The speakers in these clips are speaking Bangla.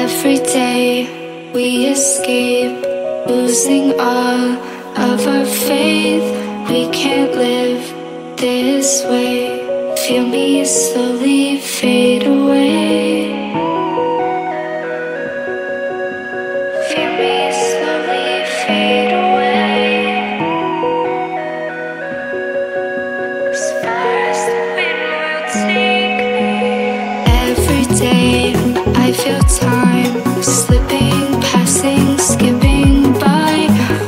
Every day we escape, losing all of our faith. We can't live this way. Feel me slowly fade away. Feel me slowly fade away. As far as the wind will take me. Every day I feel time slipping, passing, skipping by.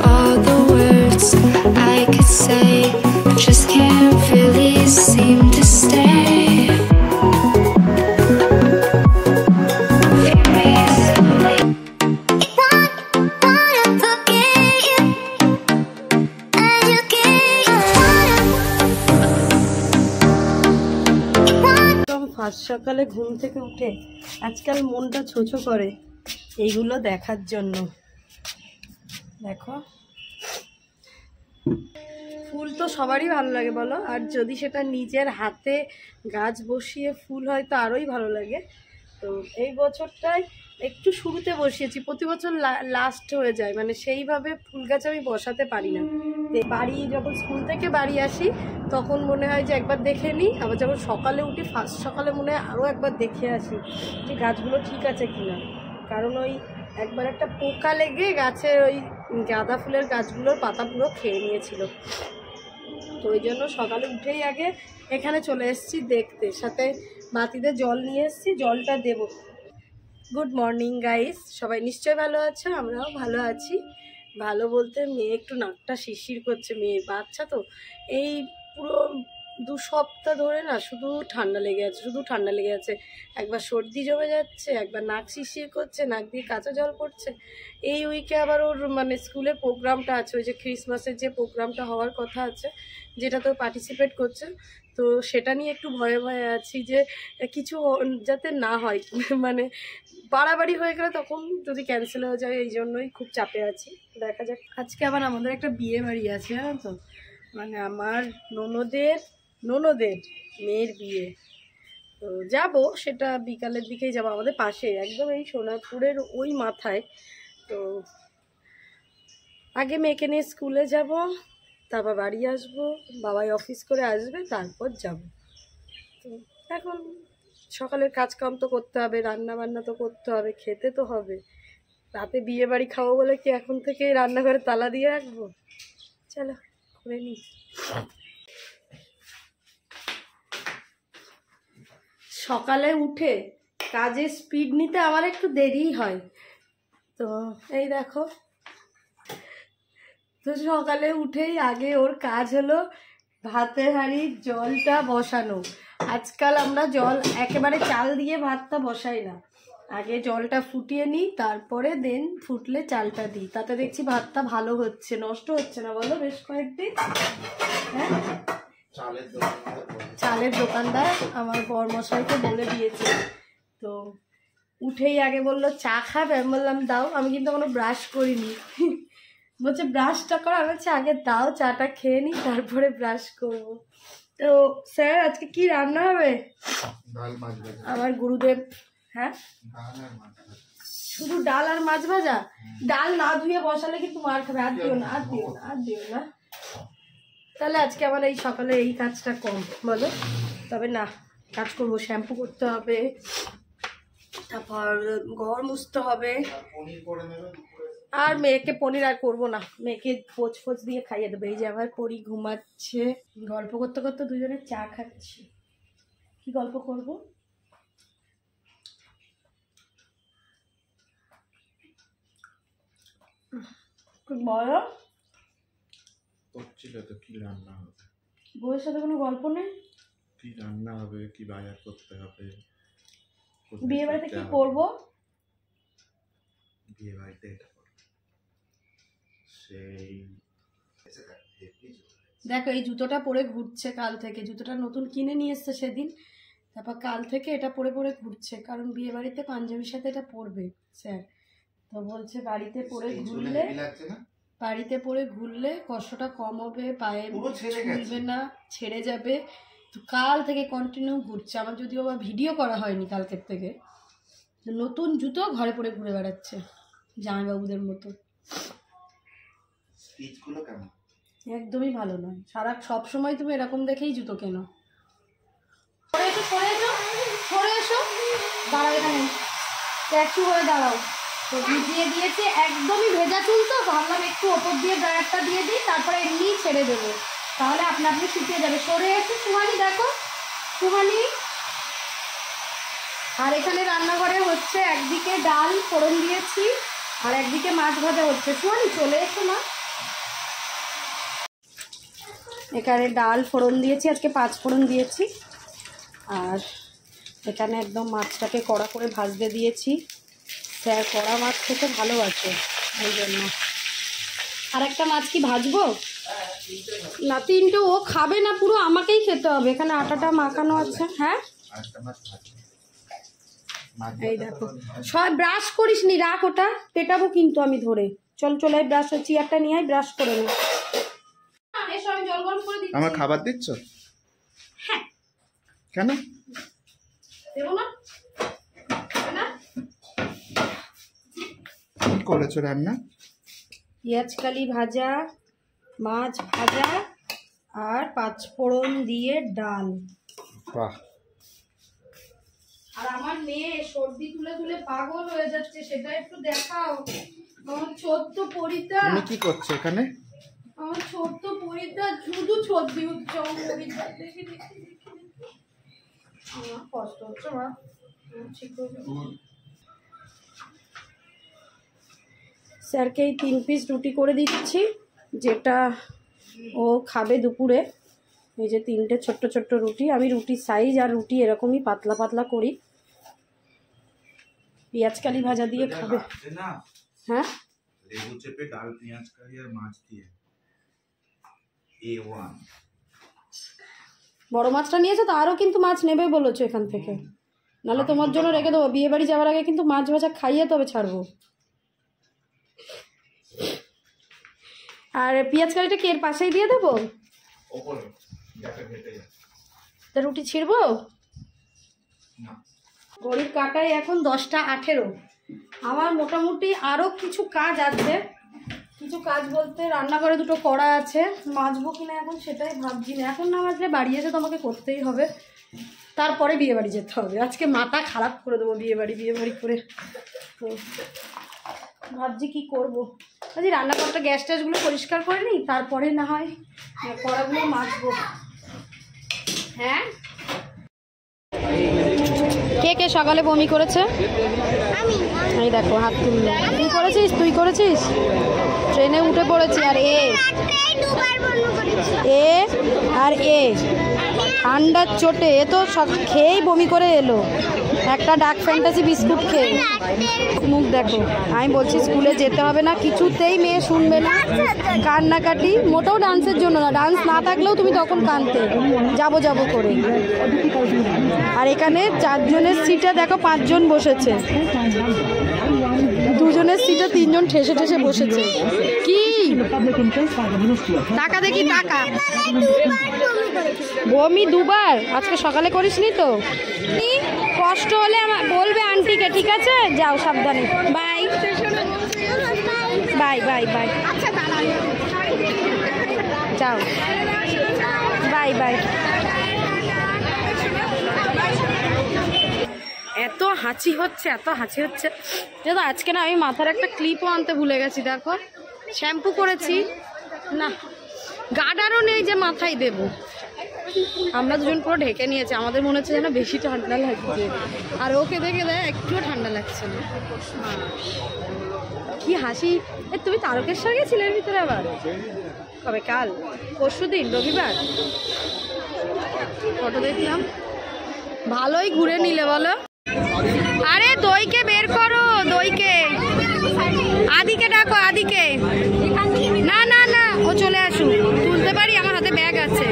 All the words I could say just can't really seem to stay. Feel me slowly. আজ সকালে ঘুম থেকে উঠে আজকাল মনটা ছোছো করে এইগুলো দেখার জন্য। দেখো, ফুল তো সবারই ভালো লাগে বলো, আর যদি সেটা নিজের হাতে গাছ বসিয়ে ফুল হয় তো আরোই ভালো লাগে। তো এই বছরটায় একটু শুরুতে বসিয়েছি, প্রতি বছর লাস্ট হয়ে যায়, মানে সেইভাবে ফুল গাছ আমি বসাতে পারি না। বাড়ি যখন স্কুল থেকে বাড়ি আসি তখন মনে হয় যে একবার দেখে নিই, আবার যখন সকালে উঠি ফার্স্ট সকালে মনে হয় আরও একবার দেখে আসি যে গাছগুলো ঠিক আছে কিনা। কারণ ওই একবার একটা পোকা লেগে গাছের ওই গাঁদা ফুলের গাছগুলোর পাতা পুরো খেয়ে নিয়েছিল। তো ওই জন্য সকালে উঠেই আগে এখানে চলে এসেছি দেখতে, সাথে বাতিতে জল নিয়ে এসেছি, জলটা দেব। গুড মর্নিং গাইস, সবাই নিশ্চয়ই ভালো আছো, আমরাও ভালো আছি। ভালো বলতে মেয়ে একটু নাকটা শিরশির করছে, মেয়ে বাচ্চা তো এই পুরো 2 সপ্তাহ ধরে না শুধু ঠান্ডা লেগে আছে, শুধু ঠান্ডা লেগে আছে। একবার সর্দি জমে যাচ্ছে, একবার নাক শিরশির করছে, নাক দিয়ে কাঁচা জল পড়ছে। এই উইকে আবার ওর মানে স্কুলে প্রোগ্রামটা আছে, ওই যে ক্রিসমাসের যে প্রোগ্রামটা হওয়ার কথা আছে, যেটা তো পার্টিসিপেট করছে। তো সেটা নিয়ে একটু ভয়ে ভয়ে আছি যে কিছু যাতে না হয়, মানে বাড়াবাড়ি হয়ে গেলে তখন যদি ক্যান্সেল হয়ে যায়, এই জন্যই খুব চাপে আছি। দেখা যাক। আজকে আবার আমাদের একটা বিয়ে বাড়ি আছে, জানো তো, মানে আমার ননদের মেয়ের বিয়ে। তো যাব, সেটা বিকালের দিকেই যাব, আমাদের পাশে একদম এই সোনারপুরের ওই মাথায়। তো আগে মেয়েকে নিয়ে স্কুলে যাব, তারপর বাড়ি আসবো, বাবাই অফিস করে আসবে, তারপর যাব। তো এখন সকালের কাজকাম তো করতে হবে, রান্না বান্না তো করতে হবে, খেতে তো হবে। রাতে বিয়ে বাড়ি খাবো বলে কি এখন থেকেই রান্নাঘরে তালা দিয়ে রাখবো? চলো করে নিই। সকালে উঠে কাজের স্পিড নিতে আমার একটু দেরিই হয়। তো এই দেখো, তো সকালে উঠেই আগে ওর কাজ হলো ভাতের হাঁড়ির জলটা বসানো। আজকাল আমরা জল একেবারে চাল দিয়ে ভাতটা বসাই না, আগে জলটা ফুটিয়ে নিই, তারপরে দেন ফুটলে চালটা দিই। তাতে দেখছি ভাতটা ভালো হচ্ছে, নষ্ট হচ্ছে না বলো বেশ কয়েকদিন। হ্যাঁ, চালের দোকানদার আমার বরমশাইকে বলে দিয়েছে। তো উঠেই আগে বললো চা খাবে, আমি বললাম দাও, আমি কিন্তু কোনো ব্রাশ করিনি। বলছে ব্রাশটা করো, আমি বলছি আগে দাও চাটা খেয়ে নিই তারপরে ব্রাশ করবো। তো স্যার আজকে কি রান্না হবে? আমার গুরুদেব। হ্যাঁ, শুধু ডাল আর মাছ ভাজা? ডাল না ধুয়ে বসালে কিন্তু মার খাবে, আর দিও না, আর দিও না, আর দিও না। তাহলে আজকে আমার এই সকালে এই কাজটা কম বলো। তবে না, কাজ করবো, শ্যাম্পু করতে হবে, তারপর ঘর মুছতে হবে। আর মেয়েকে পনির আর করবো না, মেয়েকে পোচ ফোচ দিয়ে খাইয়ে দেবো। এই যে আমার পরি ঘুমাচ্ছে, গল্প করতে করতে দুজনে চা খাচ্ছি। কি গল্প করবো? বলো, কি রান্না হবে? বউয়ের সাথে কোনো গল্প নেই? কি রান্না হবে, কি বাজার করতে হবে, বিয়ে বাড়িতে কি করবো? বিয়ে বাড়িতে এটা করবো, সেই দেখো এই জুতোটা পরে ঘুরছে কাল থেকে, জুতোটা নতুন কিনে নিয়ে এসছে সেদিন, তারপর কাল থেকে এটা পরে পরে ঘুরছে, কারণ বিয়ে বাড়িতে পাঞ্জাবির সাথে এটা পরবে স্যার। তো বলছে বাড়িতে পরে ঘুরলে কষ্টটা কম হবে, পায়ে চলবে না, ছেড়ে যাবে। তো কাল থেকে কন্টিনিউ ঘুরছে। আমার যদিও বা ভিডিও করা হয়নি কালকের থেকে, নতুন জুতো ঘরে পরে ঘুরে বেড়াচ্ছে জামাইবাবুদের মতো। স্টিচগুলো কেমন? একদমই ভালো নয়, সব সময় তুমি এরকম দেখেই জুতো কেনো। সরে এসো, দাঁড়াও এখানে, ট্যাক্সি হয়ে দাঁড়াও। তো ভিজিয়ে দিয়েছে, একদমই ভেজা চুল, তো ভাবলাম একটু ওপর দিয়ে ড্রায়ারটা দিয়ে দিই, তারপরে এমনি ছেড়ে দেবো, তাহলে আপনা আপনি শুকিয়ে যাবে। সরে এসে সুহানি দেখো, সুহানি। আর এখানে রান্নাঘরে হচ্ছে, একদিকে ডাল ফোড়ন দিয়েছি আর একদিকে মাছ ভাজা হচ্ছে। সুহানি চলে এসো না। এখানে ডাল ফোড়ন দিয়েছি, আজকে 5 ফোড়ন দিয়েছি। আর এখানে একদম মাছটাকে কড়া করে ভাজতে দিয়েছি। স্যার কড়া মাছ খেতে ভালোবাসে, ওই জন্য। আর একটা মাছ কি ভাজবো না? 3টে ও খাবে না, পুরো আমাকেই খেতে হবে। এখানে আটাটা মাখানো আছে। হ্যাঁ এই দেখো, সব ব্রাশ করিস নি, রাখ, ওটা পেটাবো কিন্তু আমি ধরে। চলে ব্রাশ, চেয়ারটা নিয়ে আয়, ব্রাশ করে নে। আমার খাবার দিচ্ছ? হ্যাঁ। কেন দেবো না? কি করেছো রান্না? পেঁয়াজকালি ভাজা, মাছ ভাজা আর 5 ফোড়ন দিয়ে ডাল। বাহ। আর আমার মেয়ে সর্দি তুলে তুলে পাগল হয়ে যাচ্ছে, সেটা একটু দেখাও। আমার ছোট্ট পরিতা, তুমি কি করছো এখানে? আমার ছোট্ট পরিতা শুধু সর্দি হচ্ছে। আমার কষ্ট হচ্ছে মা, ঠিক হয়ে স্যারকে এই 3 পিস রুটি করে দিচ্ছি, যেটা ও খাবে দুপুরে। এই যে 3টে ছোট্ট ছোট্ট রুটি। আমি রুটির সাইজ আর রুটি এরকমই পাতলা পাতলা করি। পেঁয়াজকালি ভাজা দিয়ে খাবে। হ্যাঁ, লেবু চেপে ডাল পেঁয়াজকালি আর মাছ দিয়ে A1। বড় মাছটা নিয়েছো তো, আরও কিন্তু মাছ নেবে বলেছো এখান থেকে, নাহলে তোমার জন্য রেখে দেবো। বিয়ে বাড়ি যাওয়ার আগে কিন্তু মাছ ভাজা খাইয়ে তবে ছাড়বো। আর পেঁয়াজকালিটা কি এর পাশেই দিয়ে দেবো? তা রুটি ছিড়বো? ঘড়ির কাটায় এখন 10টা 18। আমার মোটামুটি আরও কিছু কাজ আছে। কিছু কাজ বলতে, রান্নাঘরে 2টো কড়া আছে, মাজবো কিনা এখন সেটাই ভাবছি না। এখন না মাজলে বাড়ি এসে তো আমাকে করতেই হবে, তারপরে বিয়ে বাড়ি যেতে হবে। আজকে মাথা খারাপ করে দেবো বিয়ে বাড়ি করে। তো ভাবছি কি করবো। আজ রান্নাঘরটা গ্যাস ট্যাসগুলো পরিষ্কার করে নিই, তারপরে না হয় কড়াগুলো মাজবো। হ্যাঁ, কে কে সকালে বমি করেছে? এই দেখো হাত তুললো। তুই করেছিস? তুই করেছিস? ট্রেনে উঠে পড়েছি। আর এ ঠান্ডার চোটে এ তো খেয়েই বমি করে এলো, একটা ডার্ক ফ্যান্টাসি বিস্কুট খেয়ে। মুখ দেখো। আমি বলছি স্কুলে যেতে হবে না, কিছুতেই মেয়ে শুনবে না, কান্নাকাটি। মোটেও ডান্সের জন্য না, ডান্স না থাকলেও তুমি তখন কাঁদতে যাবো করে। আর এখানে 4 জনের সিটে দেখো 5 জন বসেছে, 2 জনের সিটে 3 জন ঠেসে বসেছে। কি টাকা দেখি, টাকা বমি 2বার আজকে সকালে করিসনি তো? কষ্ট হলে আমার বলবে আন্টিকে, ঠিক আছে? যাও সাবধানে, বাই বাই বাই বাই, যাও, বাই বাই। এত হাঁচি হচ্ছে দাদা। আজকে না আমি মাথার একটা ক্লিপও আনতে ভুলে গেছি। দেখো শ্যাম্পু করেছি না, গার্ডারও নেই যে মাথায় দেব। আমরা 2জন পুরো ঢেকে নিয়েছি, আমাদের মনে হচ্ছে যেন বেশি ঠান্ডা লাগছে। আর ওকে দেখে একটুও ঠান্ডা লাগছে না। কি হাসি। তুমি তারকেশ্বর গেছিলে এর ভিতরে আবার? কবে? কাল? পরশুদিন, রবিবার। ফটো দেখলাম, ভালোই ঘুরে নিলে বলো। আরে দইকে বের করো, দইকে। আদিকে ডাকো, আদিকে। না না না, ও চলে আসুক, তুলতে পারি, আমার হাতে ব্যাগ আছে।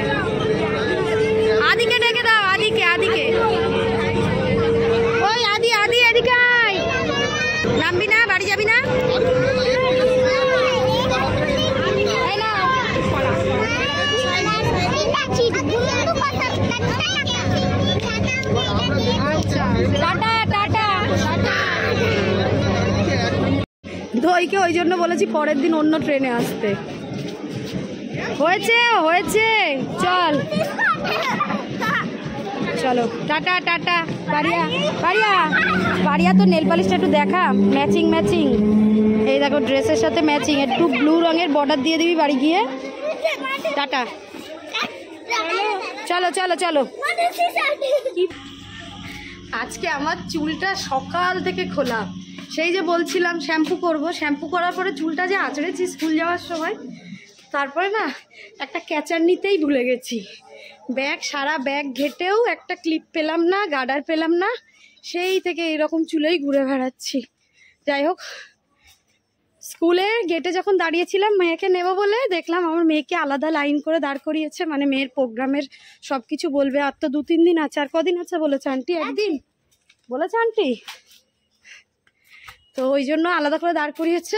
আদিকে ডেকে দাও, আদিকে। ওই আদি এদিকে আয়। নামবি না? বাড়ি যাবি না? Tata tata. ওইকে ওই জন্য বলেছি পরের দিন অন্য ট্রেনে আসতে। হয়েছে হয়েছে, চল চলো, টাটা টাটা। পারিয়া পারিয়া পারিয়া তো নেল পালিশটা একটু দেখা, ম্যাচিং ম্যাচিং, এই দেখো ড্রেসের সাথে ম্যাচিং, একটু ব্লু রঙের বর্ডার দিয়ে দিবি বাড়ি গিয়ে। টাটা, চলো চলো চলো। আজকে আমার চুলটা সকাল থেকে খোলা, সেই যে বলছিলাম শ্যাম্পু করব, শ্যাম্পু করার পরে চুলটা যে আঁচড়েছি স্কুল যাওয়ার সময়, তারপরে না একটা ক্যাচার নিতেই ভুলে গেছি। সারা ব্যাগ ঘেটেও একটা ক্লিপ পেলাম না, গার্ডার পেলাম না, সেই থেকে এইরকম চুলেই ঘুরে বেড়াচ্ছি। যাই হোক, স্কুলে গেটে যখন দাঁড়িয়েছিলাম মেয়েকে নেব বলে, দেখলাম আমার মেয়েকে আলাদা লাইন করে দাঁড় করিয়েছে, মানে মেয়ের প্রোগ্রামের সব কিছু বলবে। আর তো 2-3 দিন আছে, আর কদিন আছে বলেছে আন্টি? একদিন বলেছে আন্টি, তো ওই জন্য আলাদা করে দাঁড় করিয়েছে।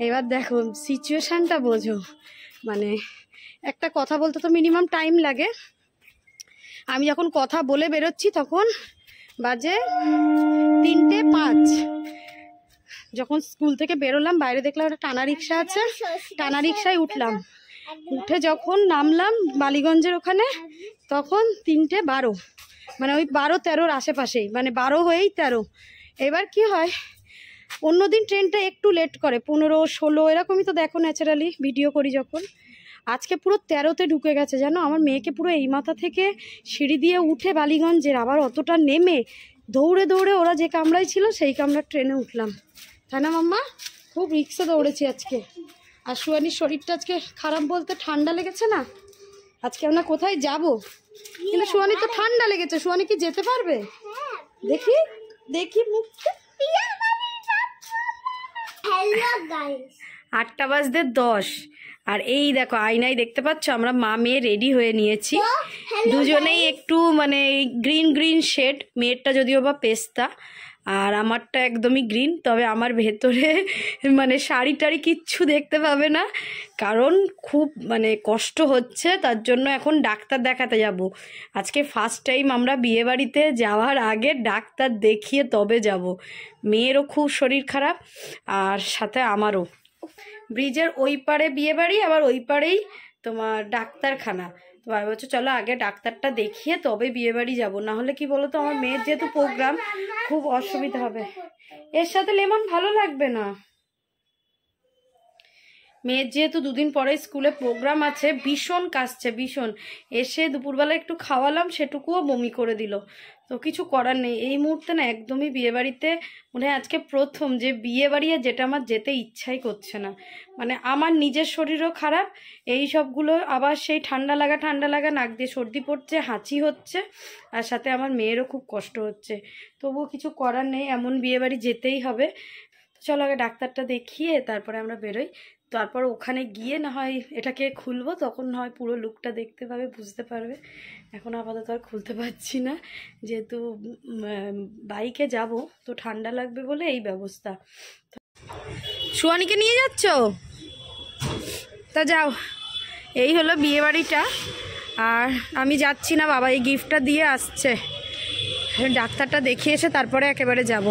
এবার দেখো সিচুয়েশানটা বোঝো, মানে একটা কথা বলতে তো মিনিমাম টাইম লাগে। আমি যখন কথা বলে বেরোচ্ছি তখন বাজে 3:05। যখন স্কুল থেকে বেরোলাম বাইরে দেখলাম একটা টানা রিক্সা আছে, টানা রিক্সায় উঠলাম, উঠে যখন নামলাম বালিগঞ্জের ওখানে তখন 3:12, মানে ওই 12-13 আশেপাশেই, মানে 12 হয়েই 13। এবার কি হয়, অন্যদিন ট্রেনটা একটু লেট করে, 15-16 এরকমই তো দেখো ন্যাচারালি ভিডিও করি যখন। আজকে পুরো 13তে ঢুকে গেছে জানো। আমার মেয়েকে পুরো এই মাথা থেকে সিঁড়ি দিয়ে উঠে বালিগঞ্জের, আবার অতটা নেমে দৌড়ে দৌড়ে ওরা যে কামরায় ছিল সেই কামরার ট্রেনে উঠলাম, তাই না মাম্মা? খুব রিক্সে দৌড়েছি আজকে। আর সুয়ানির শরীরটা আজকে খারাপ বলতে ঠান্ডা লেগেছে না, আজকে আমরা কোথায় যাব, কিন্তু সুয়ানি তো ঠান্ডা লেগেছে। সুয়ানি কি যেতে পারবে? দেখি দেখি মুখটা। 8:10 আর এই দেখো আয়নায় দেখতে পাচ্ছ আমরা মা মেয়ে রেডি হয়ে নিয়েছি, দুজনেই একটু মানে গ্রিন গ্রিন শেড, মেয়েরটা যদিও বা পেস্তা আর আমারটা একদমই গ্রিন। তবে আমার ভেতরে মানে শাড়ি টাড়ি কিচ্ছু দেখতে পাবে না, কারণ খুব মানে কষ্ট হচ্ছে, তার জন্য এখন ডাক্তার দেখাতে যাব। আজকে ফার্স্ট টাইম আমরা বিয়েবাড়িতে যাওয়ার আগে ডাক্তার দেখিয়ে তবে যাব। মেয়েরও খুব শরীর খারাপ আর সাথে আমারও। ব্রিজের ওই পারে বিয়েবাড়ি, আবার ওই পারেই তোমার ডাক্তারখানা। তো আমি বলছি চলো আগে ডাক্তারটা দেখিয়ে তবে বিয়েবাড়ি যাব, না হলে কি বলো তো আমার মেয়ের যেহেতু প্রোগ্রাম খুব অসুবিধা হবে। এর সাথে লেমন ভালো লাগবে না, মেয়ের যেহেতু 2 দিন পরে স্কুলে প্রোগ্রাম আছে, ভীষণ কাশছে ভীষণ। এসে দুপুরবেলা একটু খাওয়ালাম, সেটুকুও বমি করে দিল। তো কিছু করার নেই, এই মুহূর্তে না একদমই বিয়েবাড়িতে মনে হয় আজকে প্রথম যে বিয়েবাড়ি, যেটা আমার যেতে ইচ্ছাই করছে না। মানে আমার নিজের শরীরও খারাপ, এই সবগুলো আবার সেই ঠান্ডা লাগা, নাক দিয়ে সর্দি পড়ছে, হাঁচি হচ্ছে, আর সাথে আমার মেয়েরও খুব কষ্ট হচ্ছে। তবুও কিছু করার নেই, এমন বিয়েবাড়ি যেতেই হবে। চলো আগে ডাক্তারটা দেখিয়ে তারপরে আমরা বেরোই, তারপর ওখানে গিয়ে না হয় এটাকে খুলবো, তখন না হয় পুরো লুকটা দেখতে পাবে, বুঝতে পারবে। এখন আপাতত আর খুলতে পারছি না, যেহেতু বাইকে যাব, তো ঠান্ডা লাগবে বলে এই ব্যবস্থা। সুয়ানিকে নিয়ে যাচ্ছ? তা যাও, এই হলো বিয়েবাড়িটা। আর আমি যাচ্ছি না, বাবা এই গিফটটা দিয়ে আসছে, ডাক্তারটা দেখিয়ে এসে তারপরে একেবারে যাব।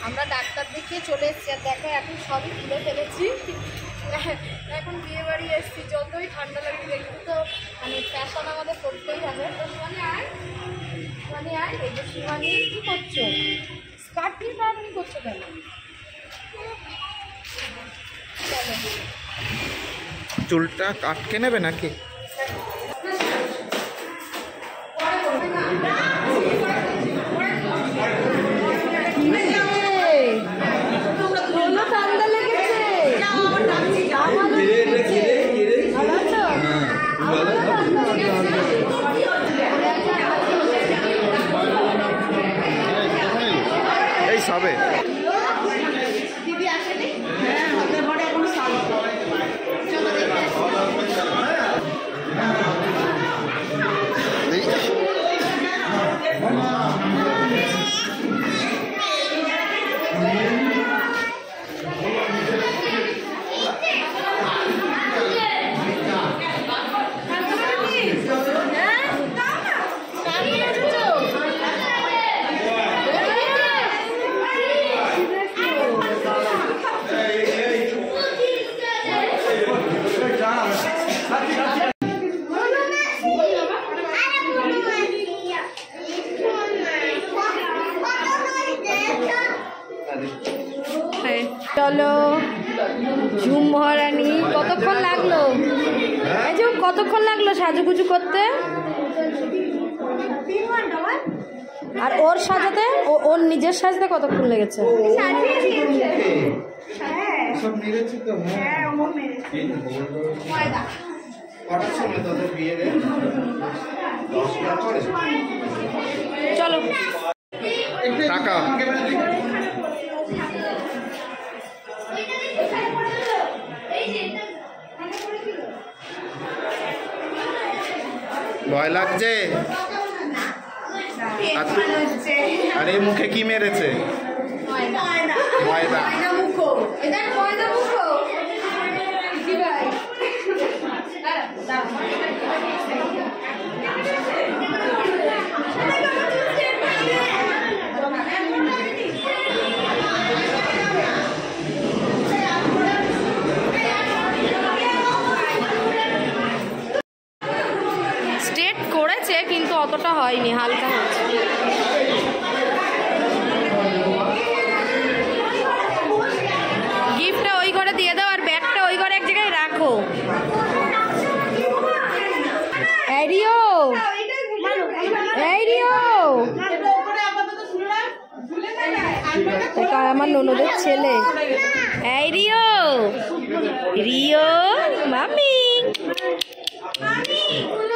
আমরা ডাক্তার দেখিয়ে চলে এসেছি, আর দেখো এখন সবই তুলে ফেলেছি। এখন বিয়ে বাড়ি এসেছি, যতই ঠান্ডা লাগে দেখতে তো মানে ফ্যাশন আমাদের করতেই হবে। তো সুমানি আয়, সুমানি আয়। এই যে সুমানি কী করছো? স্কার্ট নিয়ে তাড়াতাড়ি করছো কেন? চুলটা আটকে নেবে নাকি? ঠান্ডা লেগেছে এই সবে কতক্ষণ লাগলো? এই যে কতক্ষণ লাগলো সাজুগুজু করতে? আর ওর সাজাতে, ওর নিজের সাজতে কতক্ষণ লেগেছে? চলো টাকা ভয় লাগছে? আর এই মুখে কি মেরেছে? ময়দা। স্ট্রেট করেছে কিন্তু অতটা হয়নি, হালকা হচ্ছে। গিফটটা ওই ঘরে দিয়ে দাও আর ব্যাগটা ওই ঘরে এক জায়গায় রাখো। রিও, এটা আমার ননদের ছেলে। এই রিও, রিও মামি।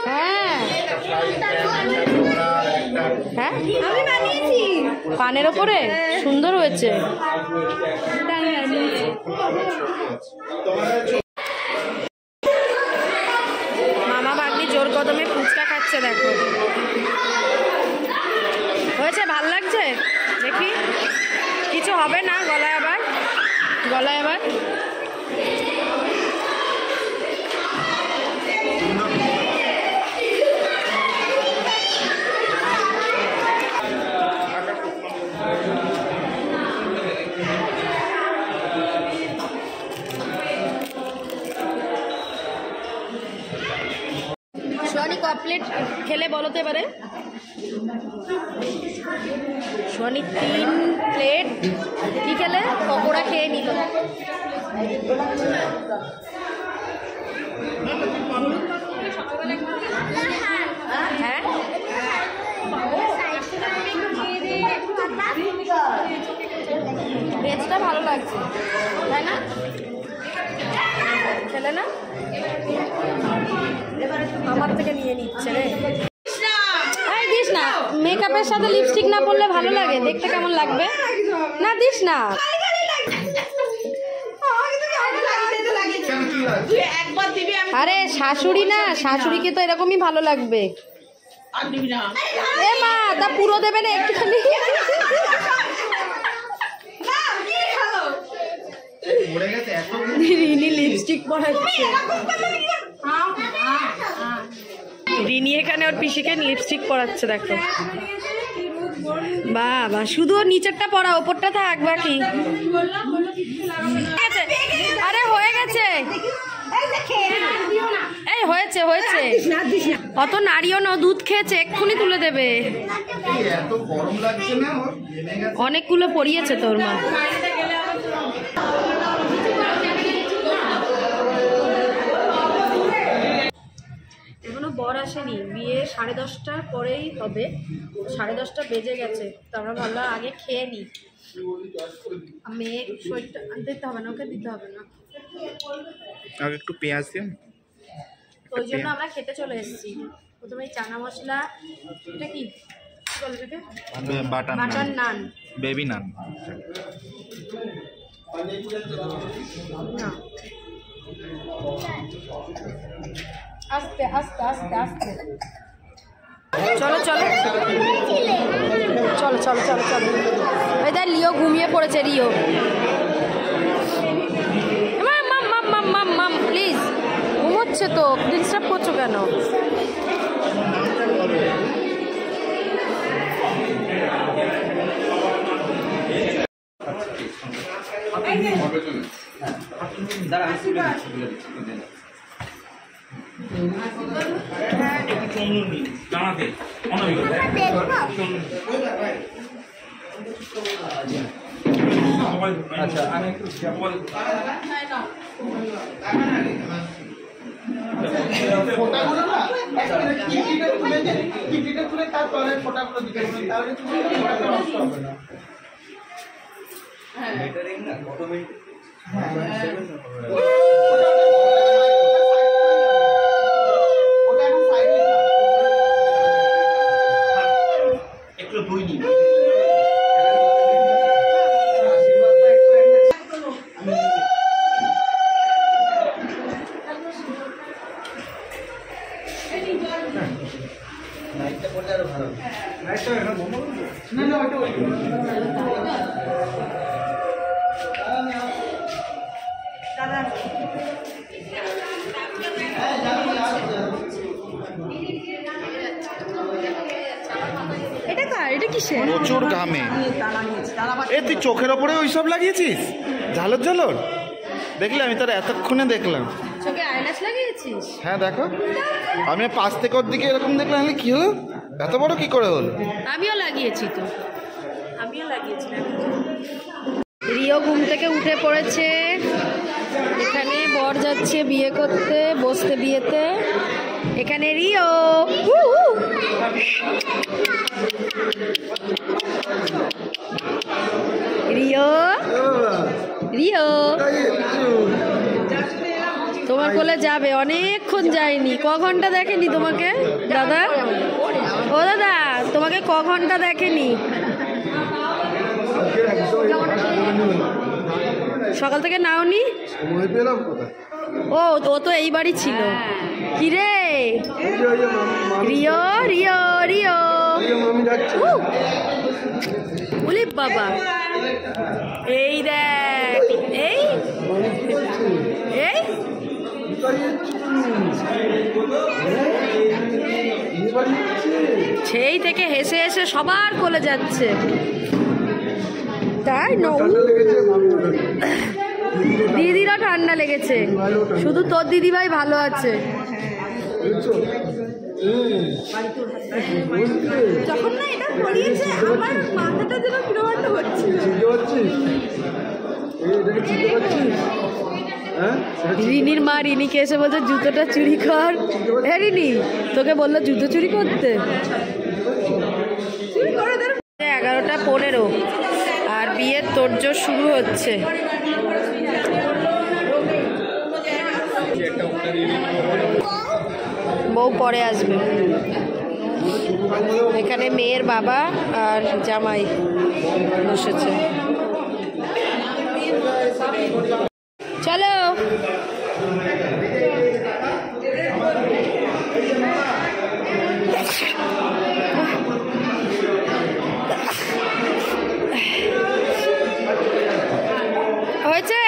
হ্যাঁ হ্যাঁ আমি বানিয়েছি পানের ওপরে, সুন্দর হয়েছে। মামা ভাগ্নি জোর কদমে ফুচকা খাচ্ছে, দেখো। হয়েছে, ভাল লাগছে? দেখি কিছু হবে না গলায় আবার, গলায় আবার। সোয়ানি ক প্লেট খেলে বলো তো এবারে? সোয়ানি 3 প্লেট কি খেলে? পকোড়া খেয়ে নিল। হ্যাঁ ভেজটা ভালো লাগছে তাই না? খেলে না? আমার থেকে নিয়ে নিচ্ছে রে। দিস না, মেকআপের সাথে লিপস্টিক না পরলে ভালো লাগে দেখতে, কেমন লাগবে? না দিস না। আরে শাশুড়ি না, শাশুড়িকে তো এরকমই ভালো লাগবে। এ মা, তা পুরো দেবে না একটুখানি? রিনি লিপস্টিক পরাচ্ছে। রিনি এখানে ওর পিসিকে লিপস্টিক পরাচ্ছে, দেখো। বাবা, শুধু ওর নিচেরটা পরা, ওপরটা থাক বাকি। আরে হয়ে গেছে, এই হয়েছে হয়েছে। অত নাড়িও না, দুধ খেয়েছে, এক্ষুনি তুলে দেবে। অনেকগুলো পরিয়েছে তোর মা। এখনো বর আসেনি, বিয়ে 10:30টার পরেই হবে। 10:30 বেজে গেছে, তো আমরা ভাবলাম আগে খেয়ে নিই। মেয়ে শরীরটা দিতে হবে না, ওকে দিতে হবে না। আগে একটু পেঁয়াজ দিন, ওই জন্য আমরা খেতে চলে এসেছি। প্রথমে চানা মশলা, এটা কি বলবে? বাটার নান, বেবি নান। আস্তে আস্তে আস্তে আস্তে। চলো চলো চলো চলো চলো চলো। এই দেখ লিও ঘুমিয়ে পড়েছে। রিও মাম প্লিজ, ঘুমোচ্ছে তো, ডিস্টার্ব করছো কেন? আচ্ছা আমি একটু ফোটাগুলো না টিকিটা তুলে যে টিকিটা তুলে তারপরে ফোটাগুলো দিতে হবে তাহলে তুমি ফোটাটা নষ্ট হবে না। হ্যাঁ মিটারিং না কত মিনিট ওটা এখন সাইডে একটু দুই দিন প্রচুর ঘামে। এ তুই চোখের ওপরে ওইসব লাগিয়েছিস ঝালর ঝালর? দেখলে আমি তার এতক্ষণে দেখলাম। চোখে আইল্যাশ লাগিয়েছিস? হ্যাঁ দেখো, আমি পাশ থেকে ওর দিকে এরকম দেখলাম, কি হলো এত বড় কি করে হলো? আমিও লাগিয়েছি তো, আমিও লাগিয়েছি। রিও ঘুম থেকে উঠে পড়েছে। এখানে বর যাচ্ছে বিয়ে করতে, বসতে বিয়েতে। এখানে রিও রিও রিও তোমার কোলে যাবে, অনেকক্ষণ যায়নি। ক ঘন্টা দেখেনি তোমাকে দাদা? ও দাদা, তোমাকে ক ঘন্টা দেখেনি? সকাল থেকে নাওনি? ও তো এই বাড়ি ছিল। কি রে রিও রিও রিও বলি বাবা, এই দেখ, এই এই সেই থেকে হেসে হেসে সবার কোলে যাচ্ছে। তাই দিদিরও ঠান্ডা লেগেছে, শুধু তোর দিদিভাই ভালো আছে। যখন না এটা পড়িয়েছে আমার মাথাটা যেন কিরকম হচ্ছিল। রিনির মা রিনিকে এসে বলছে জুতোটা চুরি কর। হ্যাঁ রিনি, তোকে বললো জুতো চুরি করতে। 11:15 আর বিয়ের তোড়জোড় শুরু হচ্ছে। বউ পরে আসবে। এখানে মেয়ের বাবা আর জামাই বসেছে। চলো হয়েছে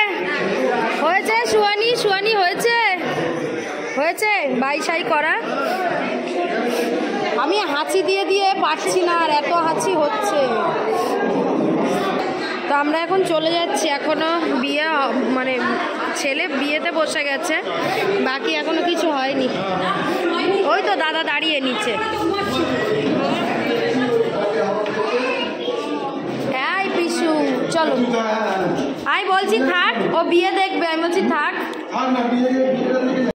হয়েছে সুয়ানি সুয়ানি হয়েছে হয়েছে বাইশাই করা। আমি হাঁচি দিয়ে দিয়ে পারছি না, আর এত হাঁচি হচ্ছে। তো আমরা এখন চলে যাচ্ছি। এখনো বিয়ে মানে ছেলে বিয়েতে বসে গেছে, বাকি এখনো কিছু হয়নি। ওই তো দাদা দাঁড়িয়ে নিচে। এই পিসু চলো, আমি বলছি থাক, ও বিয়ে দেখবে। আমি বলছি থাক।